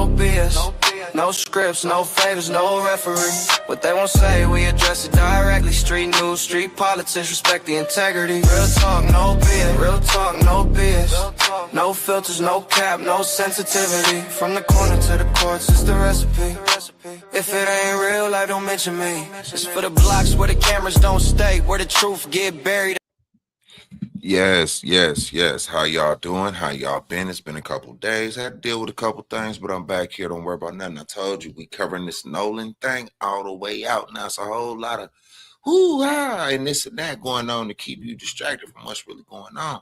no BS. No scripts, no favors, no referee. What they won't say, we address it directly. Street news, street politics, respect the integrity. Real talk, no BS. Real talk, no BS. No filters, no cap, no sensitivity. From the corner to the courts, it's the recipe. If it ain't real life, don't mention me. It's for the blocks where the cameras don't stay, where the truth get buried. Yes. How y'all doing? How y'all been? It's been a couple days. I had to deal with a couple things, but I'm back here. Don't worry about nothing. I told you we covering this Nolan thing all the way out. Now it's a whole lot of hoo-ha and this and that going on to keep you distracted from what's really going on.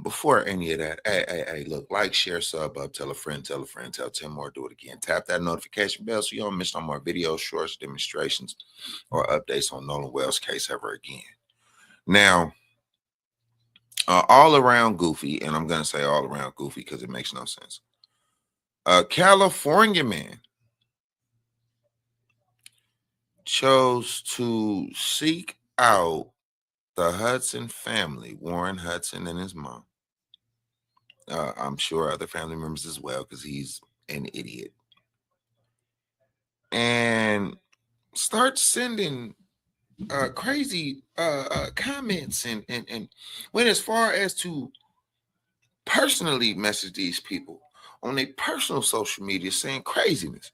Before any of that, hey, look, like, share, sub up, tell a friend, tell 10 more, do it again. Tap that notification bell so you don't miss no more videos, shorts, demonstrations, or updates on Nolan Wells' case ever again. Now, all around goofy, and I'm going to say all around goofy because it makes no sense. California man chose to seek out the Hudson family, Warren Hudson and his mom. I'm sure other family members as well because he's an idiot. And start sending crazy comments and went as far as to personally message these people on their personal social media saying craziness.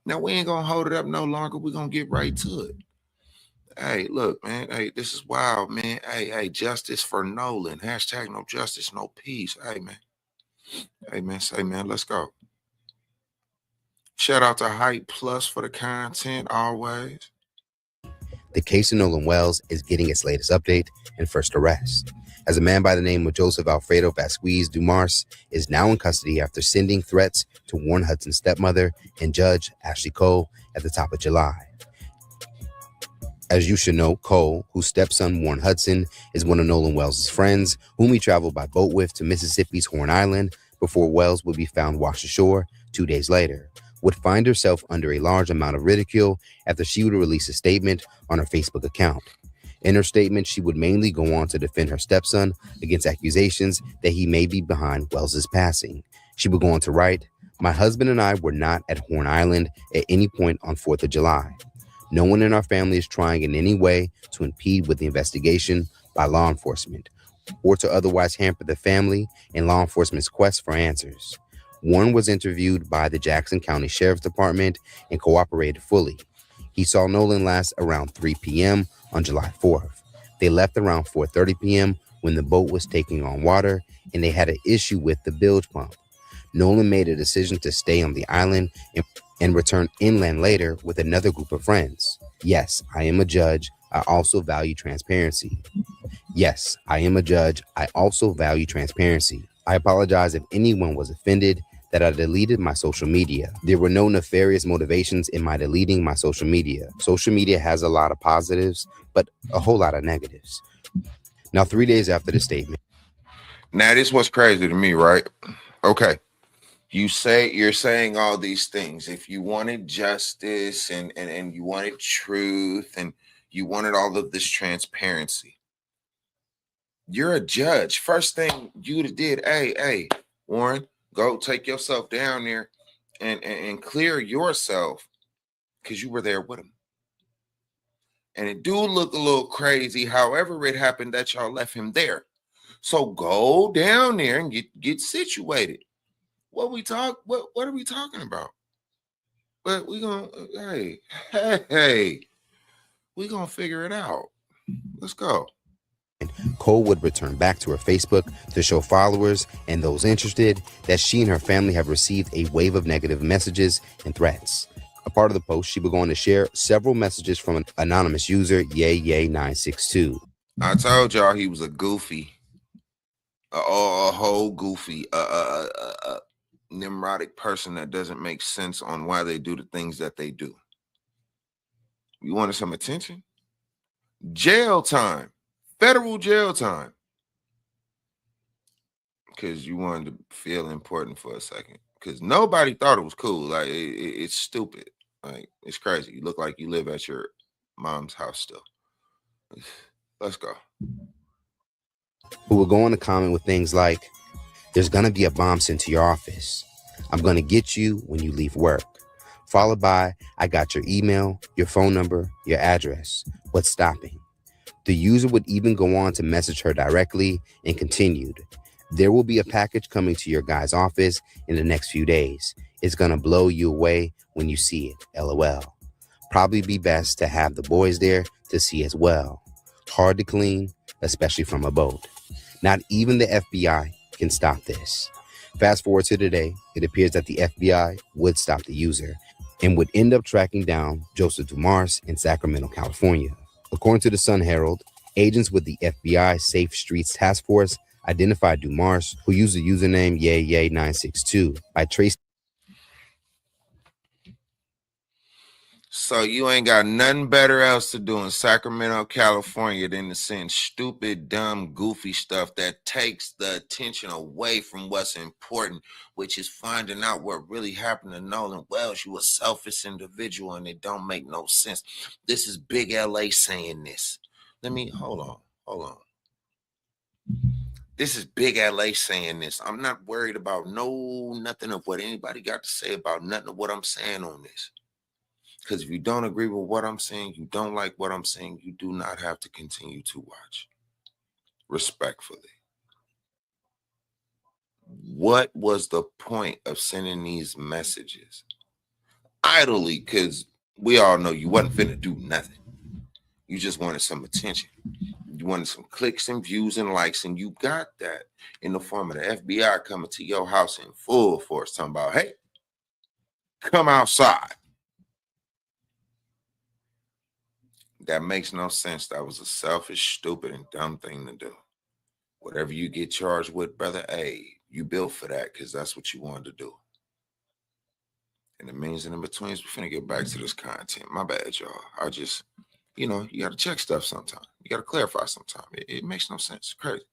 Now we ain't gonna hold it up no longer. We're gonna get right to it. Hey, look, man. Hey, this is wild, man. Hey, justice for Nolan. Hashtag no justice, no peace. Hey, man. Say, man, let's go. Shout out to Hype Plus for the content always. The case of Nolan Wells is getting its latest update and first arrest, as a man by the name of Joseph Alfredo Vasquez Dumars is now in custody after sending threats to Warren Hudson's stepmother and Judge Ashley Cole at the top of July. As you should know, Cole, whose stepson Warren Hudson is one of Nolan Wells' friends, whom he traveled by boat with to Mississippi's Horn Island before Wells would be found washed ashore 2 days later, would find herself under a large amount of ridicule after she would release a statement on her Facebook account. In her statement, she would mainly go on to defend her stepson against accusations that he may be behind Wells's passing. She would go on to write, "My husband and I were not at Horn Island at any point on 4th of July. No one in our family is trying in any way to impede with the investigation by law enforcement or to otherwise hamper the family and law enforcement's quest for answers." Warren was interviewed by the Jackson County Sheriff's Department and cooperated fully. He saw Nolan last around 3 p.m. on July 4th. They left around 4:30 p.m. when the boat was taking on water and they had an issue with the bilge pump. Nolan made a decision to stay on the island and return inland later with another group of friends. Yes, I am a judge. I also value transparency. Yes, I am a judge. I also value transparency. I apologize if anyone was offended that I deleted my social media. There were no nefarious motivations in my deleting my social media. Social media has a lot of positives, but a whole lot of negatives. Now, 3 days after the statement. Now, this was crazy to me, right? Okay. You're saying all these things. If you wanted justice and you wanted truth and you wanted all of this transparency, you're a judge. First thing you did, hey, Warren, go take yourself down there and clear yourself because you were there with him. And it do look a little crazy, however it happened that y'all left him there. So go down there and get situated. What are we talking about? But we gonna we gonna figure it out. Let's go. Cole would return back to her Facebook to show followers and those interested that she and her family have received a wave of negative messages and threats. A part of the post, she would go on to share several messages from an anonymous user, Yay962. I told y'all he was a goofy, a whole goofy, Nimrodic person that doesn't make sense on why they do the things that they do. You wanted some attention? Jail time. Federal jail time. Because you wanted to feel important for a second. Because nobody thought it was cool. Like, it's stupid. Like, it's crazy. You look like you live at your mom's house still. Let's go. Who will go on to comment with things like, There's gonna be a bomb sent to your office. I'm gonna get you when you leave work. Followed by, I got your email, your phone number, your address. What's stopping? The user would even go on to message her directly and continued. There will be a package coming to your guy's office in the next few days. It's gonna blow you away when you see it. LOL. Probably be best to have the boys there to see as well. Hard to clean, especially from a boat. Not even the FBI can stop this. Fast forward to today, it appears that the FBI would stop the user and would end up tracking down Joseph Dumars in Sacramento, California. According to the Sun Herald, agents with the FBI Safe Streets Task Force identified Dumars, who used the username YayYay962, by tracing. So you ain't got nothing better else to do in Sacramento, California than to send stupid, dumb, goofy stuff that takes the attention away from what's important, which is finding out what really happened to Nolan Wells. You a selfish individual and it don't make no sense. This is Big LA saying this. Hold on. This is Big LA saying this. I'm not worried about nothing of what anybody got to say about nothing of what I'm saying on this. Because if you don't agree with what I'm saying, you don't like what I'm saying, you do not have to continue to watch. Respectfully. What was the point of sending these messages? Idly, because we all know you wasn't finna do nothing. You just wanted some attention. You wanted some clicks and views and likes, and you got that in the form of the FBI coming to your house in full force, talking about, hey, come outside. That makes no sense. That was a selfish, stupid, and dumb thing to do. Whatever you get charged with, brother, hey, you built for that because that's what you wanted to do. And the means and in betweens, we're finna get back to this content. My bad, y'all. I just, you got to check stuff sometimes. You got to clarify sometimes. It makes no sense. It's crazy.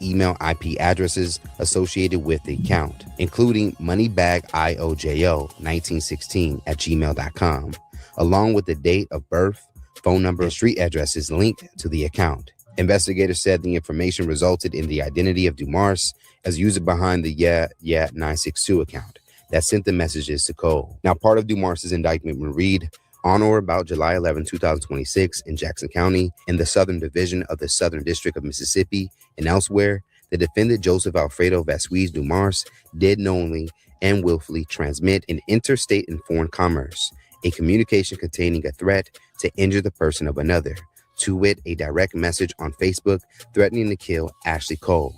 Email IP addresses associated with the account, including moneybagiojo1916@gmail.com, along with the date of birth, phone number, and street addresses linked to the account. Investigators said the information resulted in the identity of Dumars as user behind the YayYay962 account that sent the messages to Cole. Now, part of Dumars's indictment will read, on or about July 11, 2026, in Jackson County, in the Southern Division of the Southern District of Mississippi, and elsewhere, the defendant Joseph Alfredo Vasquez Dumars did knowingly and willfully transmit in interstate and foreign commerce a communication containing a threat to injure the person of another, to wit, a direct message on Facebook threatening to kill Ashley Cole,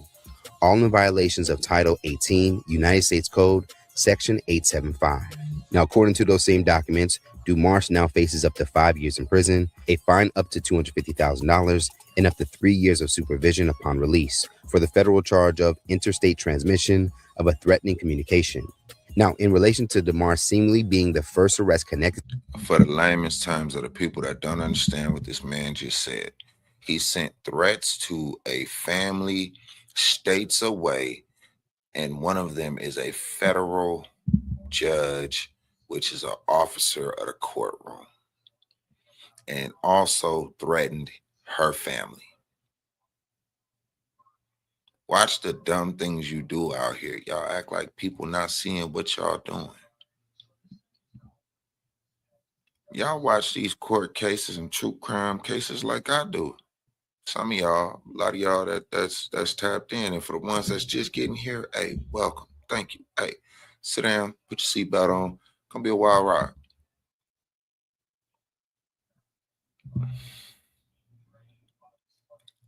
all in violations of Title 18, United States Code, Section 875. Now, according to those same documents, Dumars now faces up to 5 years in prison, a fine up to $250,000, and up to 3 years of supervision upon release for the federal charge of interstate transmission of a threatening communication. Now, in relation to Dumars seemingly being the first arrest connected. For the layman's terms of the people that don't understand what this man just said, he sent threats to a family states away, and one of them is a federal judge, which is an officer of the courtroom, and also threatened her family. Watch the dumb things you do out here. Y'all act like people not seeing what y'all doing. Y'all watch these court cases and true crime cases like I do. Some of y'all, a lot of y'all that's tapped in. And for the ones that's just getting here, hey, welcome. Thank you. Hey, sit down, put your seatbelt on. Gonna be a wild ride.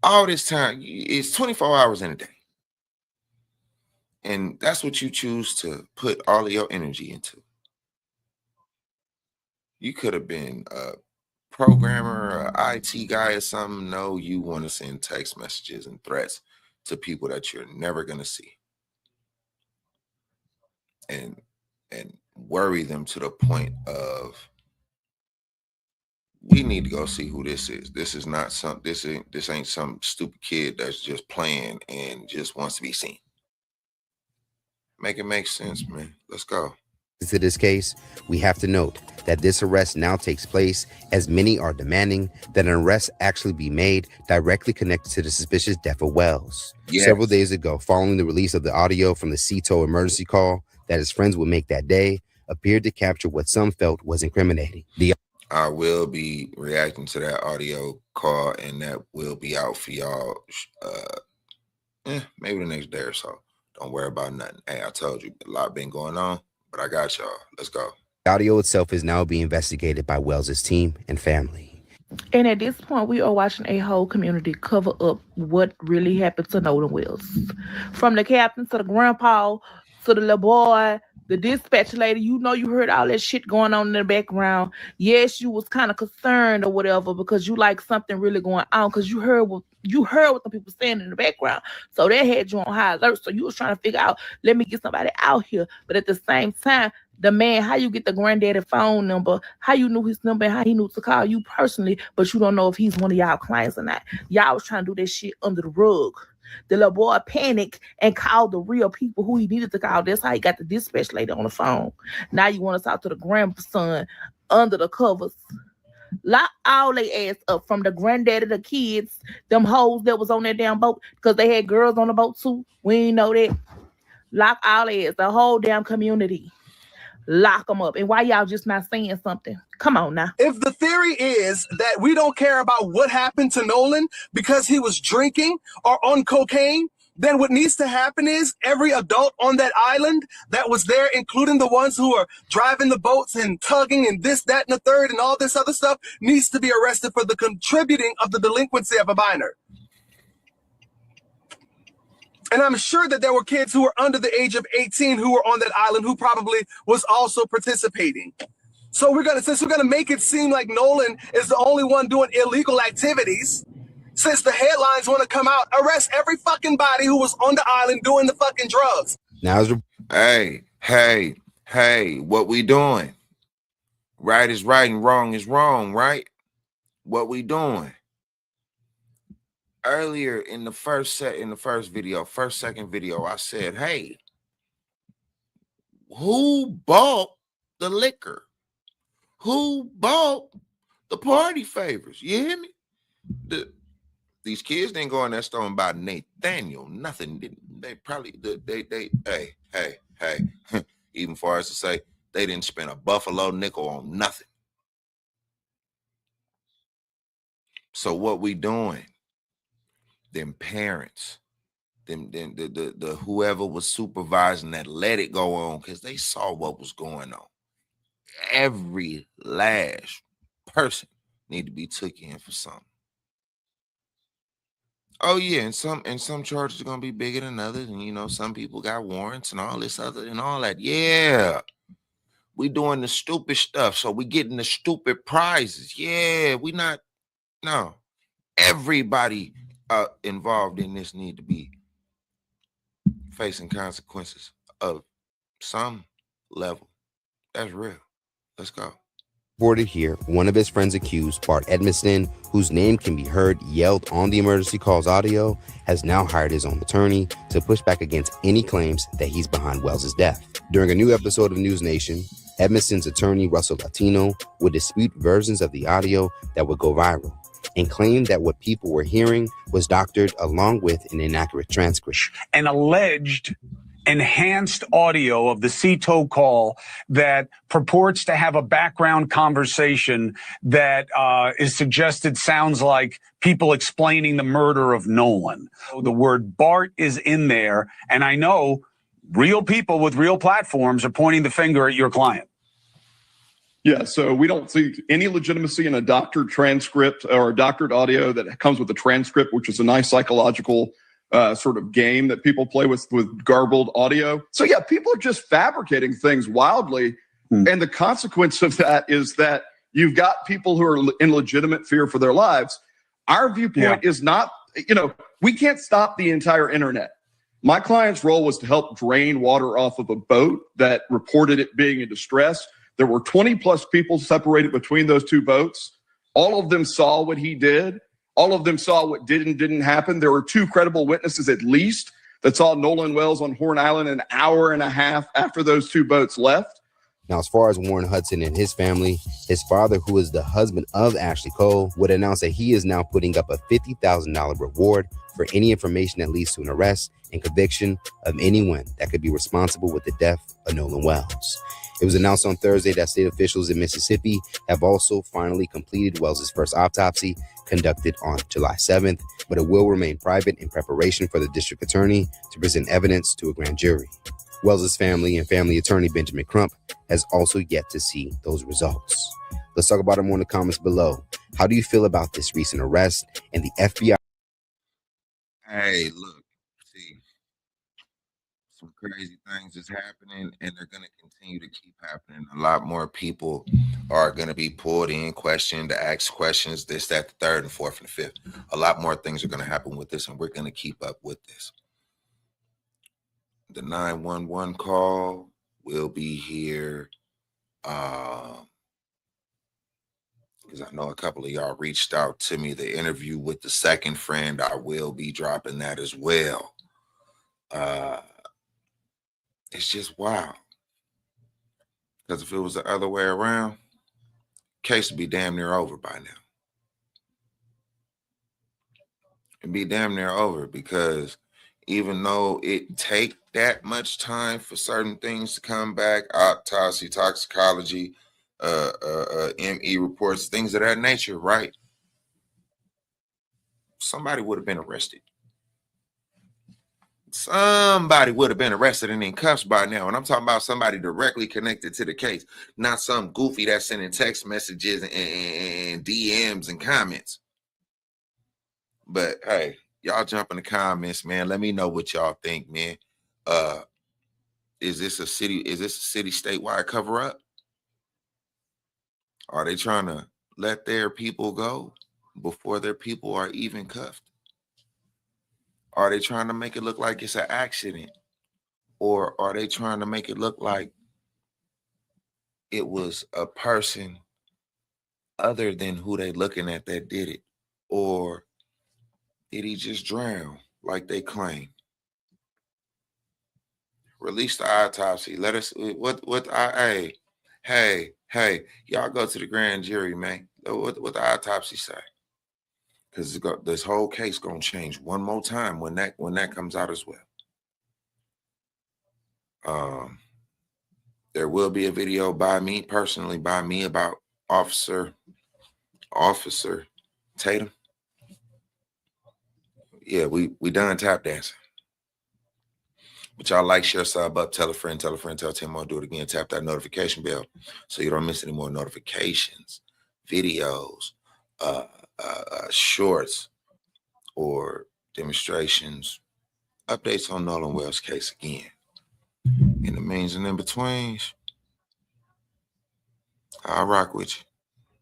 All this time, it's 24 hours in a day. And that's what you choose to put all of your energy into. You could have been a programmer, an IT guy or something. No, you want to send text messages and threats to people that you're never going to see. And worry them to the point of, we need to go see who this is. This is not some, this ain't some stupid kid that's just playing and just wants to be seen. Make it make sense, man. Let's go. To this case, we have to note that this arrest now takes place as many are demanding that an arrest actually be made directly connected to the suspicious death of Wells. Yes. Several days ago, following the release of the audio from the CTO emergency call that his friends would make that day, appeared to capture what some felt was incriminating. I will be reacting to that audio call, and that will be out for y'all maybe the next day or so. Don't worry about nothing. Hey, I told you, a lot been going on, but I got y'all. Let's go. The audio itself is now being investigated by Wells' team and family. And at this point, we are watching a whole community cover up what really happened to Nolan Wells. From the captain to the grandpa to the little boy, the dispatch lady, you heard all that shit going on in the background. Yes, you was kind of concerned or whatever because you like something really going on because you heard what the people saying in the background. So that had you on high alert. So you was trying to figure out, let me get somebody out here. But at the same time, the man, how you get the granddaddy phone number, how you knew his number, and how he knew to call you personally, but you don't know if he's one of y'all clients or not. Y'all was trying to do that shit under the rug. The little boy panicked and called the real people who he needed to call. That's how he got the dispatch lady on the phone. Now you want to talk to the grandson under the covers. Lock all they ass up, from the granddaddy, the kids, them hoes that was on that damn boat, because they had girls on the boat too. We ain't know that. Lock all their ass, the whole damn community. Lock them up. And why y'all just not saying something? Come on now. If the theory is that we don't care about what happened to Nolan because he was drinking or on cocaine, then what needs to happen is every adult on that island that was there, including the ones who are driving the boats and tugging and this, that, and the third and all this other stuff, needs to be arrested for the contributing of the delinquency of a minor. And I'm sure that there were kids who were under the age of 18 who were on that island who probably was also participating. So since we're gonna make it seem like Nolan is the only one doing illegal activities, since the headlines want to come out, arrest every fucking body who was on the island doing the fucking drugs. Now, Hey, what we doing? Right is right and wrong is wrong, right? What we doing? Earlier in the second video, I said, hey, who bought the liquor? Who bought the party favors? You hear me? These kids didn't go in that store and buy Nathaniel, nothing. They probably, hey, even far as to say, they didn't spend a buffalo nickel on nothing. So what we doing? Them parents, the whoever was supervising that, let it go on because they saw what was going on. Every last person need to be took in for something. Oh yeah, and some charges are gonna be bigger than others, and some people got warrants and all this other and all that. Yeah, we doing the stupid stuff, so we getting the stupid prizes. Yeah, no. Everybody involved in this need to be facing consequences of some level. That's real. Let's go. Reported here, one of his friends accused, Bart Edmiston, whose name can be heard yelled on the emergency calls audio, has now hired his own attorney to push back against any claims that he's behind Wells' death. During a new episode of News Nation, Edmiston's attorney, Russell Latino, would dispute versions of the audio that would go viral and claim that what people were hearing was doctored along with an inaccurate transcript. An alleged enhanced audio of the CTO call that purports to have a background conversation that is suggested sounds like people explaining the murder of Nolan. The word Bart is in there, and I know real people with real platforms are pointing the finger at your client. Yeah, so we don't see any legitimacy in a doctored transcript or a doctored audio that comes with a transcript, which is a nice psychological sort of game that people play with garbled audio. So yeah, people are just fabricating things wildly. And the consequence of that is that you've got people who are in legitimate fear for their lives. Our viewpoint is not, we can't stop the entire internet. My client's role was to help drain water off of a boat that reported it being in distress. There were 20 plus people separated between those two boats. All of them saw what he did. All of them saw what did and didn't happen. There were two credible witnesses at least that saw Nolan Wells on Horn Island an hour and a half after those two boats left. Now, as far as Warren Hudson and his family, his father, who is the husband of Ashley Cole, would announce that he is now putting up a $50,000 reward for any information that leads to an arrest and conviction of anyone that could be responsible with the death of Nolan Wells. It was announced on Thursday that state officials in Mississippi have also finally completed Wells's first autopsy, conducted on July 7th, but it will remain private in preparation for the district attorney to present evidence to a grand jury. Wells's family and family attorney Benjamin Crump has also yet to see those results. Let's talk about them in the comments below. How do you feel about this recent arrest and the FBI? Hey, look, see, some crazy things is happening, and they're going to continue to keep happening. A lot more people are going to be pulled in, questioned, asked questions, this, that, the third, and fourth, and the fifth. A lot more things are going to happen with this, and we're going to keep up with this. The 911 call will be here. Because I know a couple of y'all reached out to me. The interview with the second friend, I will be dropping that as well. It's just wild. Because if it was the other way around, case would be damn near over by now. It'd be damn near over, because even though it take that much time for certain things to come back, autopsy, toxicology, ME reports, things of that nature, right? Somebody would have been arrested. Somebody would have been arrested and in cuffs by now. And I'm talking about somebody directly connected to the case, not some goofy that's sending text messages and DMs and comments. But hey, y'all jump in the comments, man. Let me know what y'all think, man. Is this a city statewide cover up? Are they trying to let their people go before their people are even cuffed? Are they trying to make it look like it's an accident? Or are they trying to make it look like it was a person other than who they looking at that did it? Or did he just drown like they claim? Release the autopsy. Let us, hey, y'all go to the grand jury, man. What the autopsy say? Because this whole case gonna change one more time when that comes out as well. There will be a video by me about Officer Tatum. Yeah, we done tap dancing. But y'all like, share, sub up, tell a friend, tell 10 more, do it again. Tap that notification bell so you don't miss any more notifications, videos, shorts, or demonstrations, updates on Nolan Wells' case again. In the means and in betweens, I'll rock with you.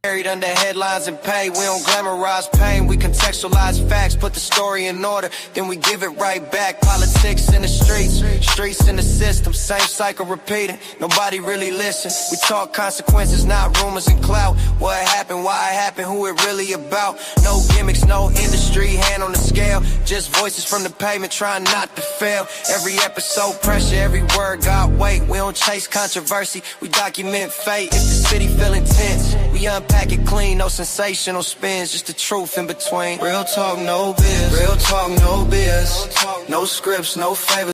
Buried under headlines and pay, we don't glamorize pain, we contextualize facts, put the story in order, then we give it right back. Politics in the streets in the system, same cycle repeating, nobody really listens. We talk consequences, not rumors and clout. What happened, why it happened, who it really about. No gimmicks, no industry, hand on the scale, just voices from the pavement trying not to fail. Every episode pressure, every word got weight. We don't chase controversy, we document fate. If the city feel intense, we unpack it clean, no sensational spins, just the truth in between. Real talk, no biz. Real talk, no biz. No scripts, no favors.